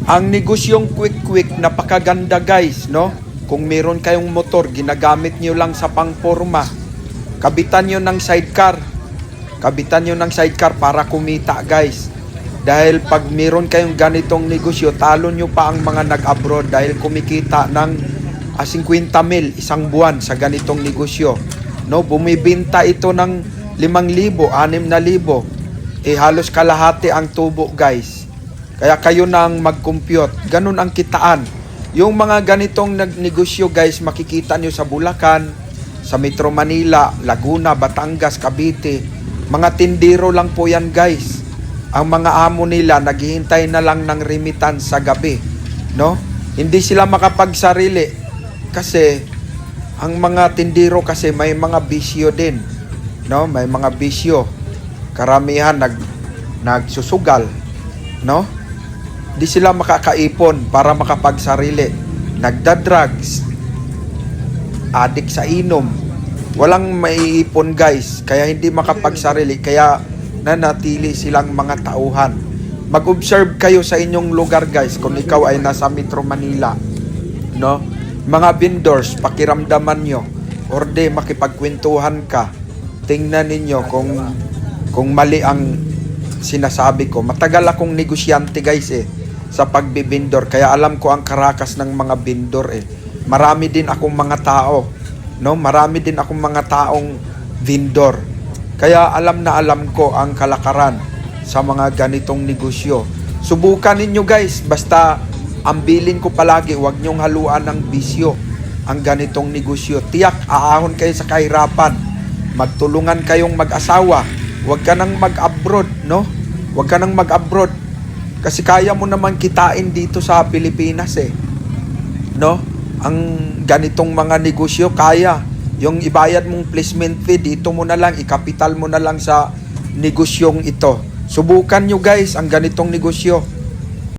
Ang negosyong quick-quick, napakaganda guys, no? Kung meron kayong motor, ginagamit nyo lang sa pangporma. Kabitan nyo ng sidecar. Kabitan nyo ng sidecar para kumita guys. Dahil pag meron kayong ganitong negosyo, talo nyo pa ang mga nag-abroad dahil kumikita ng 50 mil isang buwan sa ganitong negosyo. No? Bumibinta ito ng 5,000, 6,000. Halos kalahati ang tubo guys. Kaya kayo nang mag-compute. Ganun ang kitaan. Yung mga ganitong nagnegosyo guys, makikita nyo sa Bulacan, sa Metro Manila, Laguna, Batangas, Cavite. Mga tindero lang po yan guys. Ang mga amo nila, naghihintay na lang ng remittance sa gabi. No? Hindi sila makapagsarili. Kasi, ang mga tindero kasi may mga bisyo din. No? May mga bisyo. Karamihan nagsusugal. No? Di sila makakaipon para makapagsarili. Nagda-drugs. Adik sa inom. Walang maiipon guys. Kaya hindi makapagsarili. Kaya nanatili silang mga tauhan. Mag-observe kayo sa inyong lugar guys. Kung ikaw ay nasa Metro Manila. No? Mga vendors, pakiramdaman nyo. Or de, makipagkwentuhan ka. Tingnan ninyo kung mali ang sinasabi ko. Matagal akong negosyante guys sa pagbibindor. Kaya alam ko ang karakas ng mga bindor Marami din akong mga tao. No? Marami din akong mga taong vendor. Kaya alam na alam ko ang kalakaran sa mga ganitong negosyo. Subukan ninyo guys. Basta ang bilin ko palagi, huwag nyong haluan ng bisyo ang ganitong negosyo. Tiyak, aahon kayo sa kahirapan. Magtulungan kayong mag-asawa. Huwag ka nang mag-abroad, no? Huwag ka nang mag-abroad. Kasi kaya mo naman kitain dito sa Pilipinas no? Ang ganitong mga negosyo, kaya. Yung ibayad mong placement fee, dito mo na lang, ikapital mo na lang sa negosyong ito. Subukan nyo guys ang ganitong negosyo.